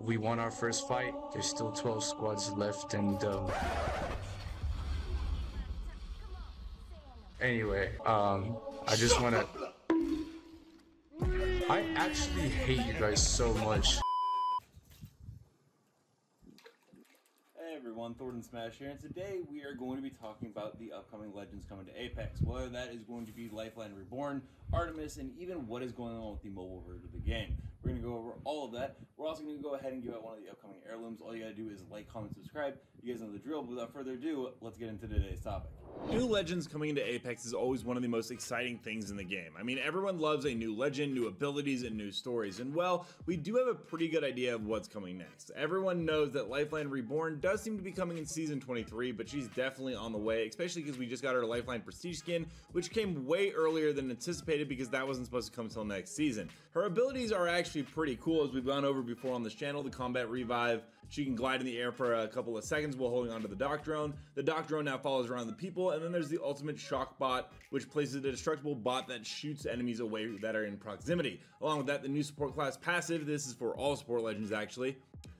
we won our first fight. There's still 12 squads left, and anyway, I just wanna. I actually hate you guys so much. Hey everyone, Thordan Smash here, and today we are going to be talking about the upcoming Legends coming to Apex, whether that is going to be Lifeline Reborn, Artemis, and even what is going on with the mobile version of the game. We're going to go over all of that. We're also going to go ahead and give out one of the upcoming heirlooms. All you got to do is like, comment, subscribe. You guys know the drill, but without further ado, let's get into today's topic. New Legends coming into Apex is always one of the most exciting things in the game. I mean, everyone loves a new Legend, new abilities, and new stories, and well, we do have a pretty good idea of what's coming next. Everyone knows that Lifeline Reborn does seem to be coming in Season 23, but she's definitely on the way, especially because we just got our Lifeline Prestige skin, which came way earlier than anticipated because that wasn't supposed to come until next season. Her abilities are actually pretty cool, as we've gone over before on this channel. The Combat Revive, she can glide in the air for a couple of seconds while holding onto the Dock Drone. The Dock Drone now follows around the people, and then there's the Ultimate Shock Bot, which places a destructible bot that shoots enemies away that are in proximity. Along with that, the new support class passive, this is for all support legends actually,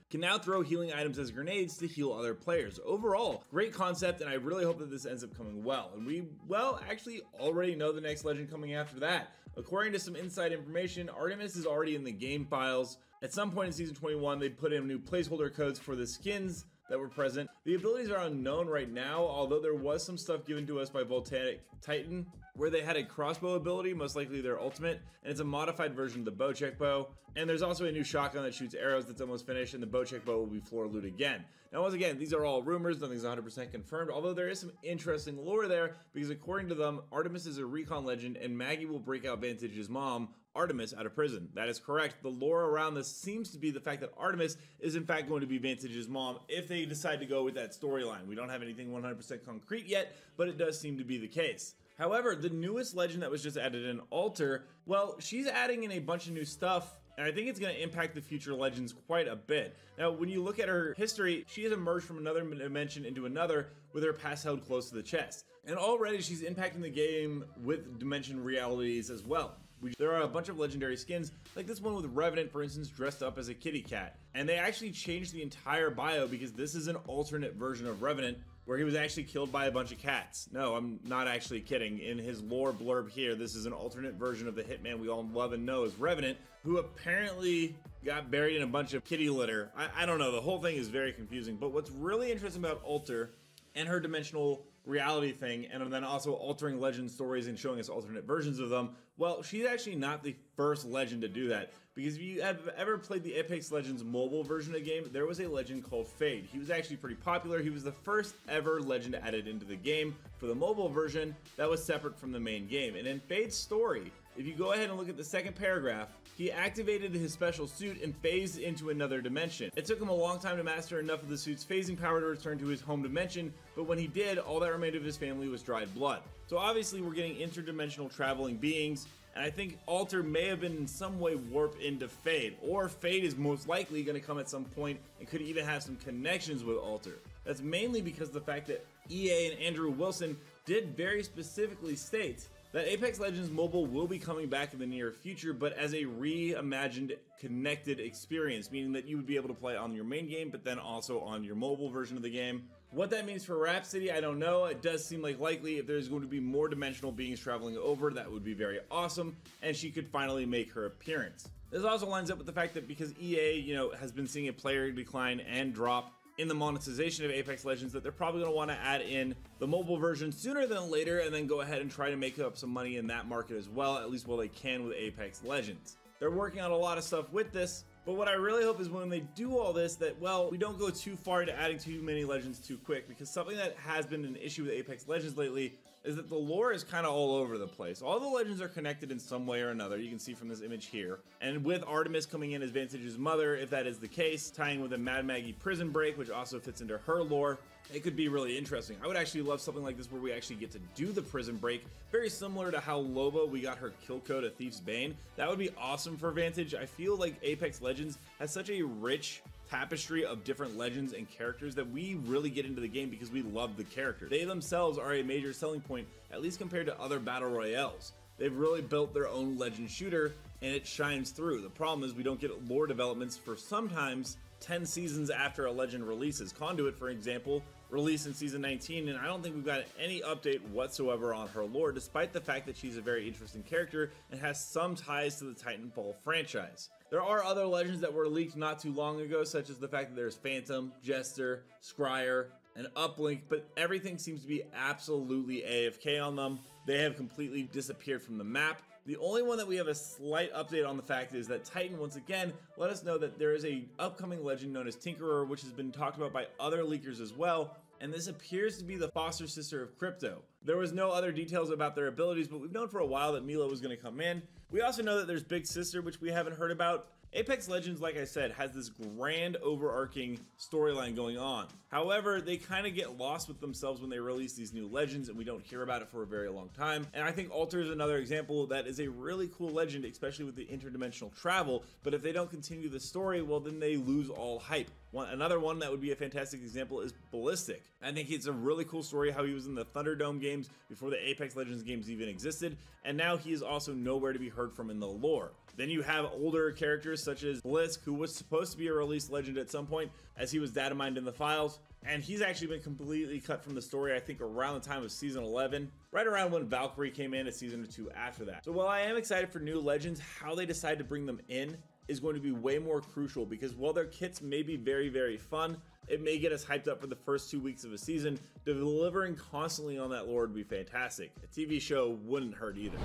can now throw healing items as grenades to heal other players. Overall, great concept, and I really hope that this ends up coming well. And we, well, actually already know the next legend coming after that. According to some inside information, Artemis is already in the game files. At some point in Season 21, they put in new placeholder codes for the skins that were present. The abilities are unknown right now, although there was some stuff given to us by Voltaic Titan where they had a crossbow ability, most likely their ultimate, and it's a modified version of the Bocek bow. And there's also a new shotgun that shoots arrows that's almost finished, and the Bocek bow will be floor loot again. Now, once again, these are all rumors, nothing's 100% confirmed, although there is some interesting lore there, because according to them, Artemis is a recon legend, and Maggie will break out Vantage's mom, Artemis, out of prison. That is correct. The lore around this seems to be the fact that Artemis is in fact going to be Vantage's mom if they decide to go with that storyline. We don't have anything 100% concrete yet, but it does seem to be the case. However, the newest legend that was just added in, Alter, well, she's adding in a bunch of new stuff, and I think it's going to impact the future legends quite a bit. Now, when you look at her history, she has emerged from another dimension into another with her past held close to the chest. And already she's impacting the game with dimension realities as well. There are a bunch of legendary skins, like this one with Revenant, for instance, dressed up as a kitty cat. And they actually changed the entire bio because this is an alternate version of Revenant where he was actually killed by a bunch of cats. No, I'm not actually kidding. In his lore blurb here, this is an alternate version of the hitman we all love and know as Revenant, who apparently got buried in a bunch of kitty litter. I don't know, the whole thing is very confusing. But what's really interesting about Alter and her dimensional reality thing, and then also altering legend stories and showing us alternate versions of them, well, she's actually not the first legend to do that, because if you have ever played the Apex Legends mobile version of the game, there was a legend called Fade. He was actually pretty popular. He was the first ever legend added into the game for the mobile version that was separate from the main game. And in Fade's story, if you go ahead and look at the second paragraph, he activated his special suit and phased into another dimension. It took him a long time to master enough of the suit's phasing power to return to his home dimension, but when he did, all that remained of his family was dried blood. So obviously we're getting interdimensional traveling beings, and I think Alter may have been in some way warped into Fade, or Fade is most likely going to come at some point and could even have some connections with Alter. That's mainly because of the fact that EA and Andrew Wilson did very specifically state that Apex Legends Mobile will be coming back in the near future, but as a reimagined, connected experience, meaning that you would be able to play on your main game, but then also on your mobile version of the game. What that means for Rhapsody, I don't know. It does seem like likely if there's going to be more dimensional beings traveling over, that would be very awesome, and she could finally make her appearance. This also lines up with the fact that because EA, has been seeing a player decline and drop in the monetization of Apex Legends, that they're probably going to want to add in the mobile version sooner than later and then go ahead and try to make up some money in that market as well, at least while they can with Apex Legends. They're working on a lot of stuff with this, but what I really hope is when they do all this that, well, we don't go too far into adding too many legends too quick, because something that has been an issue with Apex Legends lately is that the lore is kind of all over the place. All the legends are connected in some way or another, you can see from this image here. And with Artemis coming in as Vantage's mother, if that is the case, tying with a Mad Maggie prison break, which also fits into her lore, it could be really interesting. I would actually love something like this where we actually get to do the prison break, very similar to how Loba, we got her kill code at Thief's Bane. That would be awesome for Vantage. I feel like Apex Legends has such a rich tapestry of different legends and characters that we really get into the game because we love the character. They themselves are a major selling point, at least compared to other battle royales. They've really built their own legend shooter and it shines through. The problem is we don't get lore developments for sometimes 10 seasons after a legend releases. Conduit, for example, released in season 19, and I don't think we've got any update whatsoever on her lore, despite the fact that she's a very interesting character and has some ties to the Titanfall franchise. There are other legends that were leaked not too long ago, such as the fact that there's Phantom, Jester, Scryer, and Uplink, but everything seems to be absolutely AFK on them. They have completely disappeared from the map. The only one that we have a slight update on the fact is that Titan once again let us know that there is a upcoming legend known as Tinkerer, which has been talked about by other leakers as well, and this appears to be the foster sister of Crypto. There was no other details about their abilities, but we've known for a while that Mila was going to come in. We also know that there's Big Sister, which we haven't heard about. Apex Legends, like I said, has this grand overarching storyline going on. However, they kind of get lost with themselves when they release these new legends and we don't hear about it for a very long time. And I think Alter is another example that is a really cool legend, especially with the interdimensional travel, but if they don't continue the story, well then they lose all hype. Another one that would be a fantastic example is Ballistic. I think it's a really cool story how he was in the Thunderdome games before the Apex Legends games even existed, and now he is also nowhere to be heard from in the lore. Then you have older characters such as Blisk, who was supposed to be a released legend at some point as he was data mined in the files, and he's actually been completely cut from the story, I think around the time of season 11, right around when Valkyrie came in a season or two after that. So while I am excited for new legends, how they decide to bring them in is going to be way more crucial, because while their kits may be very, very fun, it may get us hyped up for the first 2 weeks of a season. Delivering constantly on that lore would be fantastic. A TV show wouldn't hurt either.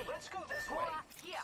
Let's go this way. Yeah.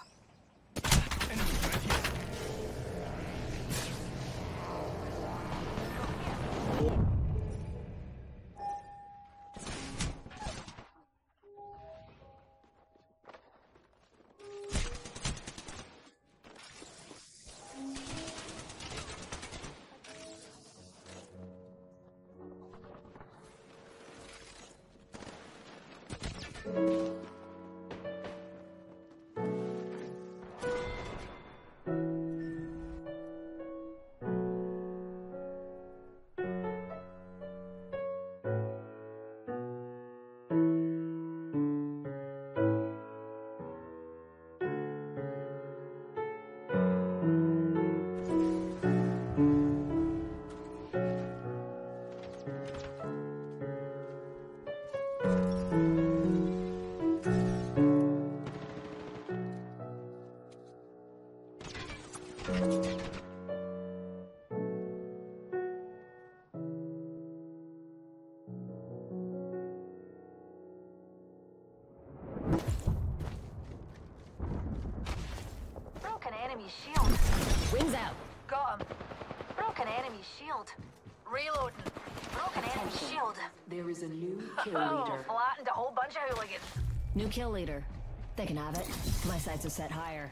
Broken enemy shield. Wings out. Got him. Broken enemy shield. Reloading. Broken enemy shield. There is a new kill Oh, leader. flattened a whole bunch of hooligans. New kill leader. They can have it. My sights are set higher.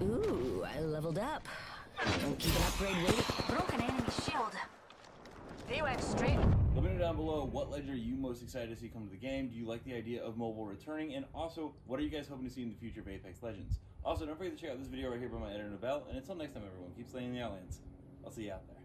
Ooh, I leveled up. Don't keep an upgrade waiting. Broken enemy shield. They went straight. Let me know down below what legend are you most excited to see come to the game. Do you like the idea of mobile returning? And also, what are you guys hoping to see in the future of Apex Legends? Also, don't forget to check out this video right here by my editor Novell. And until next time, everyone, keep slaying the Outlands. I'll see you out there.